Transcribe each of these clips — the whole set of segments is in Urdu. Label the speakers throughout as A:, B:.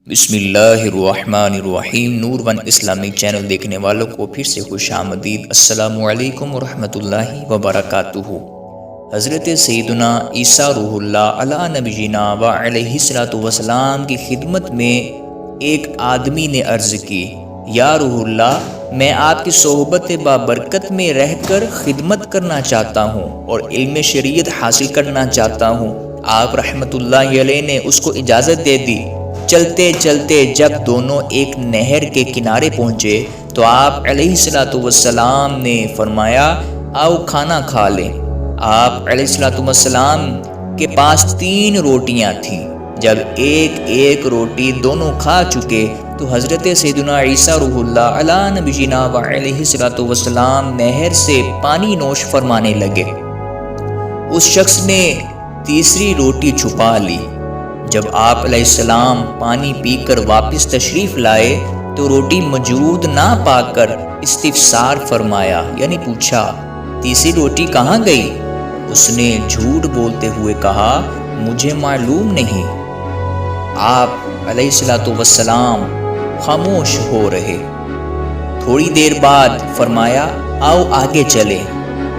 A: بسم اللہ الرحمن الرحیم۔ نور ون اسلامک چینل دیکھنے والوں کو پھر سے خوش آمدید۔ السلام علیکم ورحمۃ اللہ وبرکاتہ۔ حضرت سیدنا عیسیٰ روح اللہ علی نبینا و علیہ الصلوۃ والسلام کی خدمت میں ایک آدمی نے عرض کی، یا روح اللہ، میں آپ کی صحبت بابرکت میں رہ کر خدمت کرنا چاہتا ہوں اور علم شریعت حاصل کرنا چاہتا ہوں۔ آپ رحمت اللہ علیہ نے اس کو اجازت دے دی۔ چلتے چلتے جب دونوں ایک نہر کے کنارے پہنچے تو آپ علیہ الصلوۃ والسلام نے فرمایا، آؤ کھانا کھا لیں۔ آپ علیہ الصلوۃ والسلام کے پاس 3 روٹیاں تھیں۔ جب ایک ایک روٹی دونوں کھا چکے تو حضرت سیدنا عیسیٰ روح اللہ علی نبینا و علیہ الصلوۃ والسلام نہر سے پانی نوش فرمانے لگے۔ اس شخص نے تیسری روٹی چھپا لی۔ جب آپ علیہ السلام پانی پی کر واپس تشریف لائے تو روٹی موجود نہ پا کر استفسار فرمایا، یعنی پوچھا، تیسری روٹی کہاں گئی؟ اس نے جھوٹ بولتے ہوئے کہا، مجھے معلوم نہیں۔ آپ علیہ الصلوۃ والسلام خاموش ہو رہے۔ تھوڑی دیر بعد فرمایا، آؤ آگے چلیں۔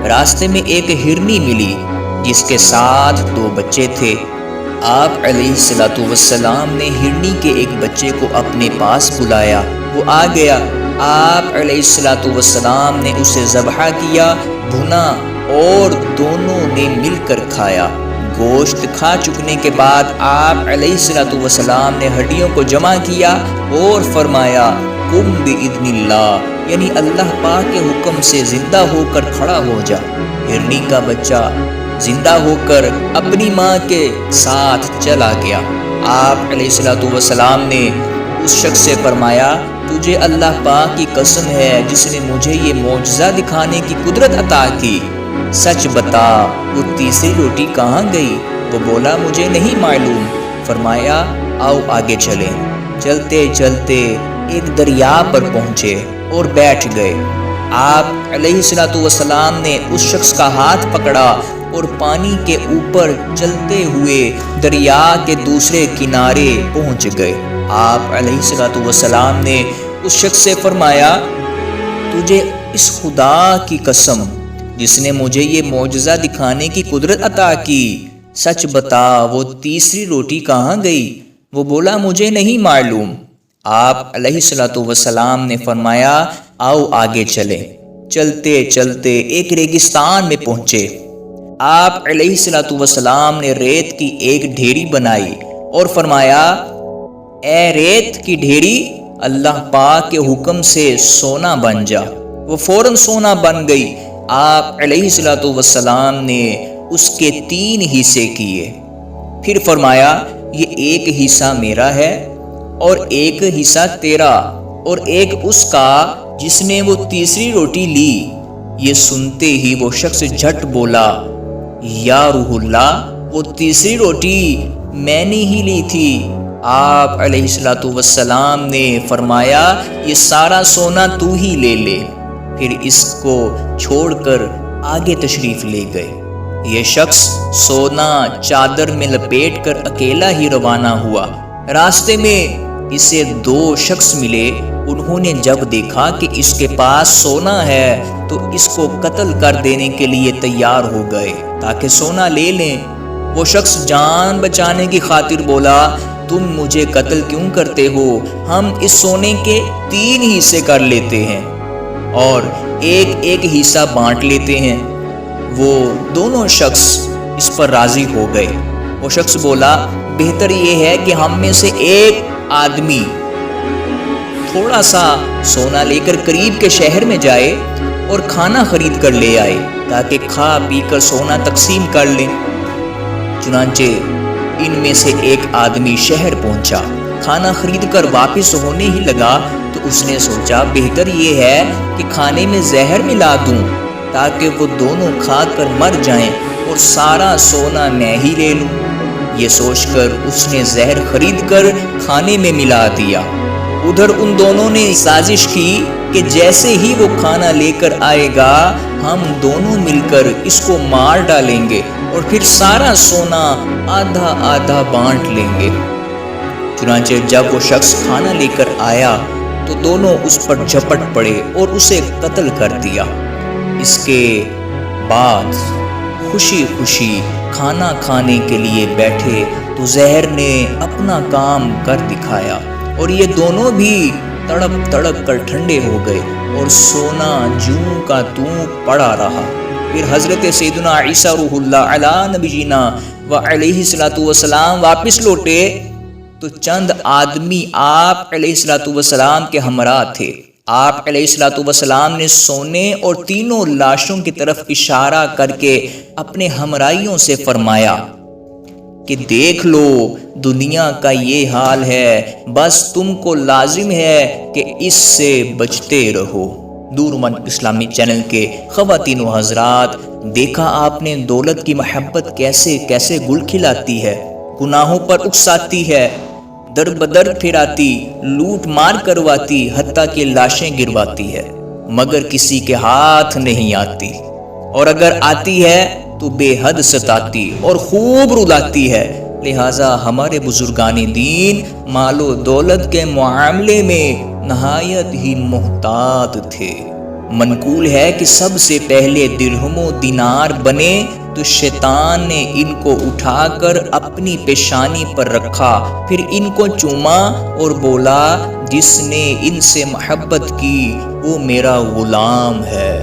A: راستے میں ایک ہرنی ملی جس کے ساتھ 2 بچے تھے۔ آپ علیہ الصلوۃ والسلام نے ہرنی کے ایک بچے کو اپنے پاس بلایا، وہ آ گیا۔ آپ علیہ الصلوۃ والسلام نے اسے ذبح کیا، بھنا اور دونوں نے مل کر کھایا۔ گوشت کھا چکنے کے بعد آپ علیہ الصلوۃ والسلام نے ہڈیوں کو جمع کیا اور فرمایا، قم بإذن اللہ، یعنی اللہ پاک کے حکم سے زندہ ہو کر کھڑا ہو جا۔ ہرنی کا بچہ زندہ ہو کر اپنی ماں کے ساتھ چلا گیا۔ آپ علیہ الصلوۃ والسلام نے اس شخص سے فرمایا، تجھے اللہ پاک کی قسم ہے جس نے مجھے یہ معجزہ دکھانے کی قدرت عطا کی، سچ بتا وہ تیسری روٹی کہاں گئی؟ وہ بولا، مجھے نہیں معلوم۔ فرمایا، آؤ آگے چلیں۔ چلتے چلتے ایک دریا پر پہنچے اور بیٹھ گئے۔ آپ علیہ الصلوۃ والسلام نے اس شخص کا ہاتھ پکڑا اور پانی کے اوپر چلتے ہوئے دریا کے دوسرے کنارے پہنچ گئے۔ آپ علیہ الصلوۃ والسلام نے اس شخص سے فرمایا، تجھے اس خدا کی قسم جس نے مجھے یہ معجزہ دکھانے کی قدرت عطا کی، سچ بتا وہ تیسری روٹی کہاں گئی؟ وہ بولا، مجھے نہیں معلوم۔ آپ علیہ الصلوۃ والسلام نے فرمایا، آؤ آگے چلیں۔ چلتے چلتے ایک ریگستان میں پہنچے۔ آپ علیہ الصلوۃ والسلام نے ریت کی ایک ڈھیری بنائی اور فرمایا، اے ریت کی ڈھیری، اللہ پاک کے حکم سے سونا بن جا۔ وہ فوراً سونا بن گئی۔ آپ علیہ الصلوۃ والسلام نے اس کے 3 حصے کیے، پھر فرمایا، یہ ایک حصہ میرا ہے اور ایک حصہ تیرا اور ایک اس کا جس نے وہ تیسری روٹی لی۔ یہ سنتے ہی وہ شخص جھٹ بولا، یا روح اللہ، وہ تیسری روٹی میں نے ہی لی تھی۔ آپ علیہ الصلوۃ والسلام نے فرمایا، یہ سارا سونا تو ہی لے لے۔ پھر اس کو چھوڑ کر آگے تشریف لے گئے۔ یہ شخص سونا چادر میں لپیٹ کر اکیلا ہی روانہ ہوا۔ راستے میں اسے 2 شخص ملے۔ انہوں نے جب دیکھا کہ اس کے پاس سونا ہے تو اس کو قتل کر دینے کے لیے تیار ہو گئے تاکہ سونا لے لیں۔ وہ شخص جان بچانے کی خاطر بولا، تم مجھے قتل کیوں کرتے ہو؟ ہم اس سونے کے 3 حصے کر لیتے ہیں اور ایک ایک حصہ بانٹ لیتے ہیں۔ وہ دونوں شخص اس پر راضی ہو گئے۔ وہ شخص بولا، بہتر یہ ہے کہ ہم میں سے ایک آدمی تھوڑا سا سونا لے کر قریب کے شہر میں جائے اور کھانا خرید کر لے آئے تاکہ کھا پی کر سونا تقسیم کر لیں۔ چنانچہ ان میں سے ایک آدمی شہر پہنچا۔ کھانا خرید کر واپس ہونے ہی لگا تو اس نے سوچا، بہتر یہ ہے کہ کھانے میں زہر ملا دوں تاکہ وہ دونوں کھا کر مر جائیں اور سارا سونا میں ہی لے لوں۔ یہ سوچ کر اس نے زہر خرید کر کھانے میں ملا دیا۔ ادھر ان دونوں نے سازش کی کہ جیسے ہی وہ کھانا لے کر آئے گا ہم دونوں مل کر اس کو مار ڈالیں گے اور پھر سارا سونا آدھا آدھا بانٹ لیں گے۔ چنانچہ جب وہ شخص کھانا لے کر آیا تو دونوں اس پر جھپٹ پڑے اور اسے قتل کر دیا۔ اس کے بعد خوشی خوشی کھانا کھانے کے لیے بیٹھے تو زہر نے اپنا کام کر دکھایا اور یہ دونوں بھی تڑپ تڑپ کر ٹھنڈے ہو گئے اور سونا جوں کا توں پڑا رہا۔ پھر حضرت سیدنا عیسیٰ روح اللہ علی نبینا و علیہ الصلوۃ والسلام واپس لوٹے تو چند آدمی آپ علیہ الصلوۃ والسلام کے ہمراہ تھے۔ آپ علیہ الصلوۃ والسلام نے سونے اور تینوں لاشوں کی طرف اشارہ کر کے اپنے ہمراہیوں سے فرمایا کہ دیکھ لو دنیا کا یہ حال ہے، بس تم کو لازم ہے کہ اس سے بچتے رہو۔ نورون اسلامی چینل کے خواتین و حضرات، دیکھا آپ نے دولت کی محبت کیسے کیسے گل کھلاتی ہے، گناہوں پر اکساتی ہے، در بدر پھراتی، لوٹ مار کرواتی، حتیٰ کہ لاشیں گرواتی ہے، مگر کسی کے ہاتھ نہیں آتی، اور اگر آتی ہے تو بے حد ستاتی اور خوب رلاتی ہے۔ لہٰذا ہمارے بزرگان دین مال و دولت کے معاملے میں نہایت ہی محتاط تھے۔ منقول ہے کہ سب سے پہلے درہم و دینار بنے تو شیطان نے ان کو اٹھا کر اپنی پیشانی پر رکھا، پھر ان کو چوما اور بولا جس نے ان سے محبت کی وہ میرا غلام ہے۔